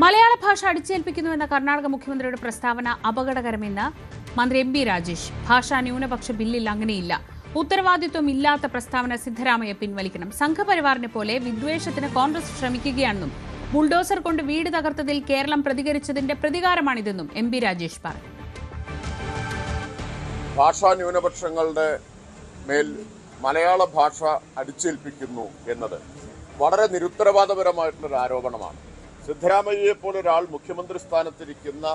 മലയാള ഭാഷ അടിച്ചേൽപ്പിക്കുന്നുവെന്ന കർണാടക മുഖ്യമന്ത്രിയുടെ പ്രസ്താവന അപകടകരമെന്ന് മന്ത്രി എം ബി രാജേഷ്. ഭാഷാ ന്യൂനപക്ഷ ബില്ലിൽ അങ്ങനെയില്ല. ഉത്തരവാദിത്വമില്ലാത്ത പ്രസ്താവന സിദ്ധരാമയ്യ പിൻവലിക്കണം. സംഘപരിവാറിനെ പോലെ വിദ്വേഷത്തിന് കോൺഗ്രസ് ശ്രമിക്കുകയാണെന്നും ബുൾഡോസർ കൊണ്ട് വീട് തകർത്തതിൽ കേരളം പ്രതികരിച്ചതിന്റെ പ്രതികാരമാണിതെന്നും എം ബി രാജേഷ് പറഞ്ഞു. ഭാഷാ ന്യൂനപക്ഷങ്ങളുടെ മേൽ മലയാള ഭാഷ അടിച്ചേൽപ്പിക്കുന്നു എന്നത് വളരെ നിരുത്തരവാദപരമായിട്ടുള്ളൊരു ആരോപണമാണ്. സിദ്ധരാമയ്യയെ പോലെ ഒരാൾ മുഖ്യമന്ത്രി സ്ഥാനത്തിരിക്കുന്ന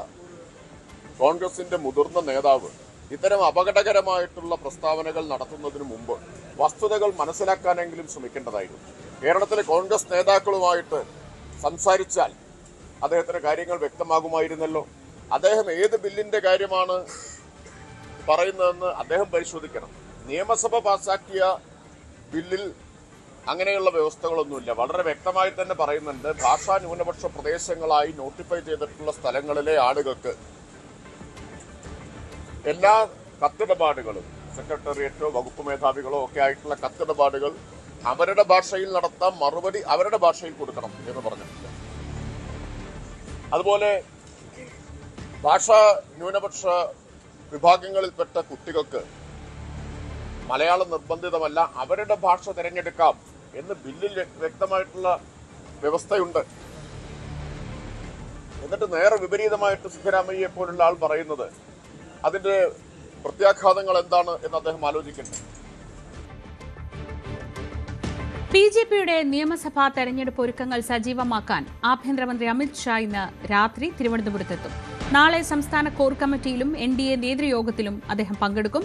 കോൺഗ്രസിന്റെ മുതിർന്ന നേതാവ് ഇത്തരം അപകടകരമായിട്ടുള്ള പ്രസ്താവനകൾ നടത്തുന്നതിന് മുമ്പ് വസ്തുതകൾ മനസ്സിലാക്കാനെങ്കിലും ശ്രമിക്കേണ്ടതായിരുന്നു. കേരളത്തിലെ കോൺഗ്രസ് നേതാക്കളുമായിട്ട് സംസാരിച്ചാൽ അദ്ദേഹത്തിന് കാര്യങ്ങൾ വ്യക്തമാകുമായിരുന്നല്ലോ. അദ്ദേഹം ഏത് ബില്ലിന്റെ കാര്യമാണ് പറയുന്നതെന്ന് അദ്ദേഹം പരിശോധിക്കണം. നിയമസഭ പാസാക്കിയ ബില്ലിൽ അങ്ങനെയുള്ള വ്യവസ്ഥകളൊന്നുമില്ല. വളരെ വ്യക്തമായി തന്നെ പറയുന്നുണ്ട്, ഭാഷാ ന്യൂനപക്ഷ പ്രദേശങ്ങളായി നോട്ടിഫൈ ചെയ്തിട്ടുള്ള സ്ഥലങ്ങളിലെ ആളുകൾക്ക് എല്ലാ കത്തിടപാടുകളും സെക്രട്ടേറിയറ്റോ വകുപ്പ് മേധാവികളോ ഒക്കെ ആയിട്ടുള്ള കത്തിടപാടുകൾ അവരുടെ ഭാഷയിൽ നടത്താം, മറുപടി അവരുടെ ഭാഷയിൽ കൊടുക്കണം എന്ന് പറഞ്ഞിട്ടുണ്ട്. അതുപോലെ ഭാഷാ ന്യൂനപക്ഷ വിഭാഗങ്ങളിൽപ്പെട്ട കുട്ടികൾക്ക് മലയാളം നിർബന്ധിതമല്ല, അവരുടെ ഭാഷ തിരഞ്ഞെടുക്കാം എന്ന് ബില്ലിൽ വ്യക്തമായിട്ടുള്ള വ്യവസ്ഥയുണ്ട്. എന്നിട്ട് നേരെ വിപരീതമായിട്ട് സിദ്ധരാമയ്യയെ പോലുള്ള ആൾ പറയുന്നത് അതിന്റെ പ്രത്യാഘാതങ്ങൾ എന്താണ് എന്ന് അദ്ദേഹം ആലോചിക്കേണ്ടത്. ബിജെപിയുടെ നിയമസഭാ തെരഞ്ഞെടുപ്പ് ഒരുക്കങ്ങൾ സജീവമാക്കാൻ ആഭ്യന്തരമന്ത്രി അമിത് ഷാ ഇന്ന് രാത്രി തിരുവനന്തപുരത്തെത്തും. നാളെ സംസ്ഥാന കോർ കമ്മിറ്റിയിലും NDA നേതൃയോഗത്തിലും അദ്ദേഹം പങ്കെടുക്കും.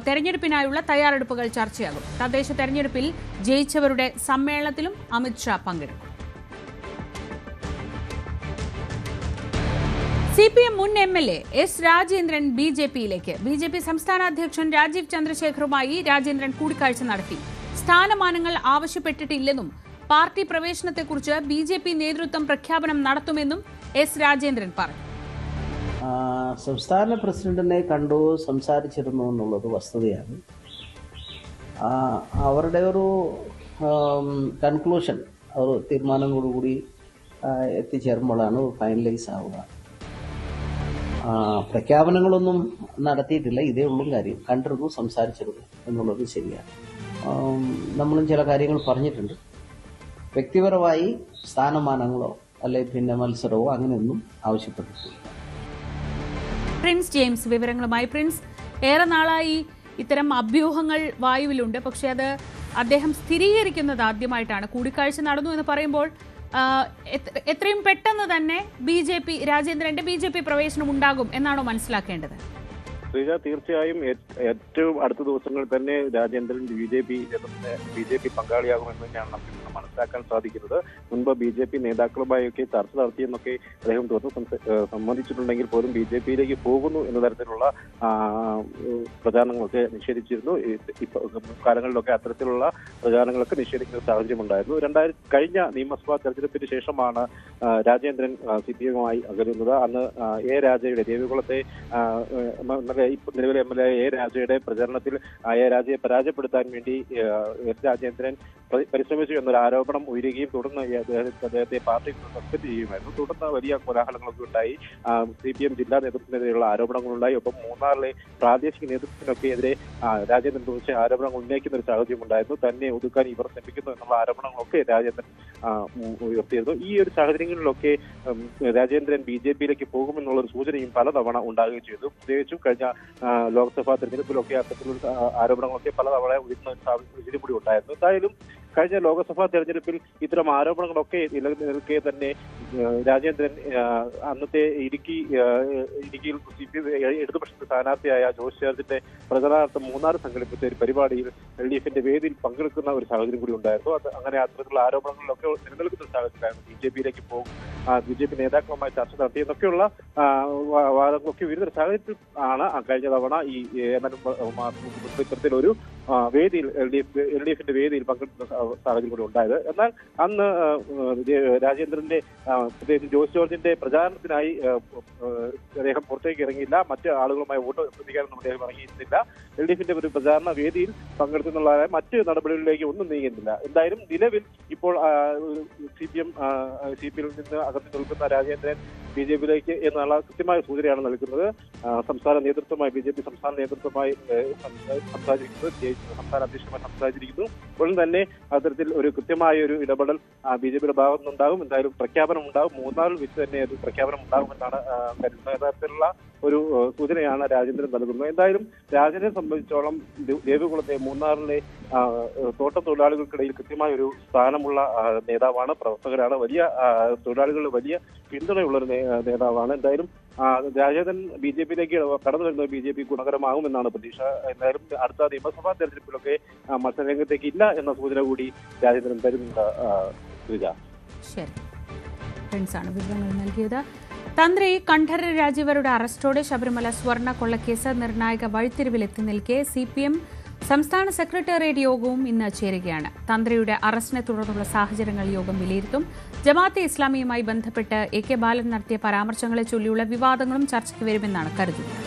തെരഞ്ഞെടുപ്പിനായുള്ള തയ്യാറെടുപ്പുകൾ ചർച്ചയാകും. തദ്ദേശ തെരഞ്ഞെടുപ്പിൽ ജയിച്ചവരുടെ സമ്മേളനത്തിലും അമിത് ഷാ പങ്കെടുക്കും. CPM മുൻ MLA എസ് രാജേന്ദ്രൻ BJPയിലേക്ക്. BJP സംസ്ഥാന അധ്യക്ഷൻ രാജീവ് ചന്ദ്രശേഖറുമായി രാജേന്ദ്രൻ കൂടിക്കാഴ്ച നടത്തി. സ്ഥാനമാനങ്ങൾ ആവശ്യപ്പെട്ടിട്ടില്ലെന്നും പാർട്ടി പ്രവേശനത്തെക്കുറിച്ച് BJP നേതൃത്വം പ്രഖ്യാപനം നടത്തുമെന്നും എസ് രാജേന്ദ്രൻ പറഞ്ഞു. സംസ്ഥാന പ്രസിഡന്റിനെ കണ്ടു സംസാരിച്ചിരുന്നു എന്നുള്ളത് വസ്തുതയാണ്. അവരുടെ ഒരു കൺക്ലൂഷൻ, ഒരു തീരുമാനങ്ങളോടുകൂടി എത്തിച്ചേരുമ്പോഴാണ് ഫൈനലൈസ് ആവുക. പ്രഖ്യാപനങ്ങളൊന്നും നടത്തിയിട്ടില്ല. ഇതേ ഉള്ളൂ കാര്യം. കണ്ടിരുന്നു, സംസാരിച്ചിരുന്നു എന്നുള്ളത് ശരിയാണ്. നമ്മളും ചില കാര്യങ്ങൾ പറഞ്ഞിട്ടുണ്ട്. വ്യക്തിപരമായി സ്ഥാനമാനങ്ങളോ അല്ലെങ്കിൽ പിന്നെ മത്സരമോ അങ്ങനെയൊന്നും ആവശ്യപ്പെട്ടിട്ടില്ല. പ്രിൻസ് ജെയിംസ് വിവരങ്ങളുമായി. പ്രിൻസ്, ഏറെ നാളായി ഇത്തരം അഭ്യൂഹങ്ങൾ വായുവിലുണ്ട്. പക്ഷേ അത് അദ്ദേഹം സ്ഥിരീകരിക്കുന്നത് ആദ്യമായിട്ടാണ്. കൂടിക്കാഴ്ച നടന്നു എന്ന് പറയുമ്പോൾ എത്രയും പെട്ടെന്ന് തന്നെ രാജേന്ദ്രന്റെ BJP പ്രവേശനം ഉണ്ടാകും എന്നാണോ മനസ്സിലാക്കേണ്ടത്? ശ്രീജ, തീർച്ചയായും ഏറ്റവും അടുത്ത ദിവസങ്ങളിൽ തന്നെ രാജേന്ദ്രൻ BJP പങ്കാളിയാകുമെന്ന് തന്നെയാണ് നമുക്ക് മനസ്സിലാക്കാൻ സാധിക്കുന്നത്. മുൻപ് BJP നേതാക്കളുമായൊക്കെ ചർച്ച നടത്തിയെന്നൊക്കെ അദ്ദേഹം തുറന്ന് സമ്മതിച്ചിട്ടുണ്ടെങ്കിൽ പോലും BJPയിലേക്ക് പോകുന്നു എന്ന തരത്തിലുള്ള പ്രചാരണങ്ങളൊക്കെ നിഷേധിച്ചിരുന്നു. കാലങ്ങളിലൊക്കെ അത്തരത്തിലുള്ള പ്രചാരണങ്ങളൊക്കെ നിഷേധിക്കുന്ന സാഹചര്യമുണ്ടായിരുന്നു. കഴിഞ്ഞ നിയമസഭാ തെരഞ്ഞെടുപ്പിന് ശേഷമാണ് രാജേന്ദ്രൻ CPMമായി അകലുന്നത്. അന്ന് രാജയുടെ ദേവികുളത്തെ നിലവിലെ MLA രാജയുടെ പ്രചരണത്തിൽ രാജയെ പരാജയപ്പെടുത്താൻ വേണ്ടി എസ് രാജേന്ദ്രൻ പരിശ്രമിച്ചു എന്നൊരു ആരോപണം ഉയരുകയും തുടർന്ന് അദ്ദേഹത്തെ പാർട്ടി സസ്പെൻഡ് ചെയ്യുമായിരുന്നു. തുടർന്ന് വലിയ കോലാഹലങ്ങളൊക്കെ ഉണ്ടായി. CPM ജില്ലാ നേതൃത്വത്തിനെതിരെയുള്ള ആരോപണങ്ങളുണ്ടായി. ഒപ്പം മൂന്നാറിലെ പ്രാദേശിക നേതൃത്വത്തിനൊക്കെ എതിരെ രാജേന്ദ്രൻ കുറിച്ച് ആരോപണങ്ങൾ ഉന്നയിക്കുന്ന ഒരു സാഹചര്യം ഉണ്ടായിരുന്നു. തന്നെ ഒതുക്കാൻ ഇവർ ശ്രമിക്കുന്നു എന്നുള്ള ആരോപണങ്ങളൊക്കെ രാജേന്ദ്രൻ ഉയർത്തിയിരുന്നു. ഈ ഒരു സാഹചര്യങ്ങളിലൊക്കെ രാജേന്ദ്രൻ BJPയിലേക്ക് പോകുമെന്നുള്ളൊരു സൂചനയും പലതവണ ഉണ്ടാകുകയും ചെയ്തു. പ്രത്യേകിച്ചും കഴിഞ്ഞ ലോക്സഭാ തെരഞ്ഞെടുപ്പിലൊക്കെ അത്തരത്തിലുള്ള ആരോപണങ്ങളൊക്കെ പലതവണ ഉയർന്ന സാഹചര്യം കൂടി ഉണ്ടായിരുന്നു. എന്തായാലും കഴിഞ്ഞ ലോക്സഭാ തെരഞ്ഞെടുപ്പിൽ ഇത്തരം ആരോപണങ്ങളൊക്കെ നിലനിൽക്കെ തന്നെ രാജേന്ദ്രൻ അന്നത്തെ ഇടുക്കിയിൽ ഇടതുപക്ഷ സ്ഥാനാർത്ഥിയായ ജോസ് ജോർജിന്റെ പ്രചരണാർത്ഥം മൂന്നാർ സംഘടിപ്പിച്ച ഒരു പരിപാടിയിൽ LDFന്റെ വേദിയിൽ പങ്കെടുക്കുന്ന ഒരു സാഹചര്യം കൂടി ഉണ്ടായിരുന്നു. അങ്ങനെ അത്തരത്തിലുള്ള ആരോപണങ്ങളിലൊക്കെ നിലനിൽക്കുന്ന സാഹചര്യമായിരുന്നു. BJPയിലേക്ക് പോകും, BJP നേതാക്കളുമായി ചർച്ച നടത്തിയെന്നൊക്കെയുള്ള വാദങ്ങളൊക്കെ വരുന്ന സാഹചര്യത്തിൽ ആണ് കഴിഞ്ഞ തവണ ഈ ഏതാനും ഇത്തരത്തിലൊരു വേദിയിൽ എൽ ഡി എഫിന്റെ വേദിയിൽ പങ്കെടുക്കുന്ന സാഹചര്യം കൂടി ഉണ്ടായത്. എന്നാൽ അന്ന് രാജേന്ദ്രന്റെ പ്രത്യേകിച്ച് ജോസ് ജോർജിന്റെ പ്രചാരണത്തിനായി അദ്ദേഹം പുറത്തേക്ക് ഇറങ്ങിയില്ല. മറ്റ് ആളുകളുമായി വോട്ട് എത്തിക്കാനൊന്നും അദ്ദേഹം ഇറങ്ങിയിരുന്നില്ല. എൽ ഡി എഫിന്റെ ഒരു പ്രചാരണ വേദിയിൽ പങ്കെടുത്തുന്നുള്ള മറ്റ് നടപടികളിലേക്ക് ഒന്നും നീങ്ങുന്നില്ല. എന്തായാലും നിലവിൽ ഇപ്പോൾ സി പി എമ്മിൽ നിന്ന് അകന്നു നിൽക്കുന്ന രാജേന്ദ്രൻ BJP-യിലേക്ക് എന്നുള്ള കൃത്യമായ സൂചനയാണ് നൽകുന്നത്. സംസ്ഥാന നേതൃത്വമായി BJP സംസ്ഥാന നേതൃത്വമായി സംസാരിക്കുന്നത്, സംസ്ഥാന അധ്യക്ഷനുമായി സംസാരിച്ചിരിക്കുന്നു. ഉടൻ തന്നെ അത്തരത്തിൽ ഒരു കൃത്യമായ ഒരു ഇടപെടൽ BJP-യുടെ ഭാഗത്തു നിന്നുണ്ടാകും. എന്തായാലും പ്രഖ്യാപനം ഉണ്ടാകും. മൂന്നാറിൽ വെച്ച് തന്നെ ഒരു പ്രഖ്യാപനം ഉണ്ടാകുമെന്നാണ് കരുതുന്നത്. യഥാർത്ഥത്തിലുള്ള ഒരു സൂചനയാണ് രാജേന്ദ്രൻ നൽകുന്നത്. എന്തായാലും രാജേന്ദ്രനെ സംബന്ധിച്ചോളം ദേവികുളത്തെ മൂന്നാറിലെ തോട്ടം തൊഴിലാളികൾക്കിടയിൽ കൃത്യമായ ഒരു സ്ഥാനമുള്ള നേതാവാണ്, പ്രവർത്തകരാണ്, വലിയ തൊഴിലാളികളുടെ വലിയ പിന്തുണയുള്ള ഒരു നേതാവാണ്. എന്തായാലും രാജേന്ദ്രൻ BJP-യിലേക്ക് കടന്നു വരുന്നത് BJP ഗുണകരമാകുമെന്നാണ് പ്രതീക്ഷ. എന്തായാലും അടുത്ത നിയമസഭാ തെരഞ്ഞെടുപ്പിലൊക്കെ മത്സരരംഗത്തേക്ക് ഇല്ല എന്ന സൂചന കൂടി രാജേന്ദ്രൻ തരുന്നുണ്ട്. ശരി, ഫ്രണ്ട്സാണ് വിവരങ്ങൾ നൽകിയത്. തന്ത്രി കണ്ഠരര് രാജീവരുടെ അറസ്റ്റോടെ ശബരിമല സ്വർണ്ണ കൊള്ളക്കേസ് നിർണായക വഴിത്തിരിവിലെത്തി നിൽക്കെ CPM സംസ്ഥാന സെക്രട്ടേറിയറ്റ് യോഗവും ഇന്ന് ചേരുകയാണ്. തന്ത്രിയുടെ അറസ്റ്റിനെ തുടർന്നുള്ള സാഹചര്യങ്ങൾ യോഗം വിലയിരുത്തും. ജമാഅത്തെ ഇസ്ലാമിയുമായി ബന്ധപ്പെട്ട് AK ബാലൻ നടത്തിയ പരാമർശങ്ങളെ ചൊല്ലിയുള്ള വിവാദങ്ങളും ചർച്ചയ്ക്ക് വരുമെന്നാണ് കരുതുന്നത്.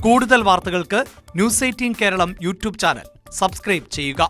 കൂടുതൽ വാർത്തകൾക്ക് News 18 Keralam YouTube channel subscribe ചെയ്യുക.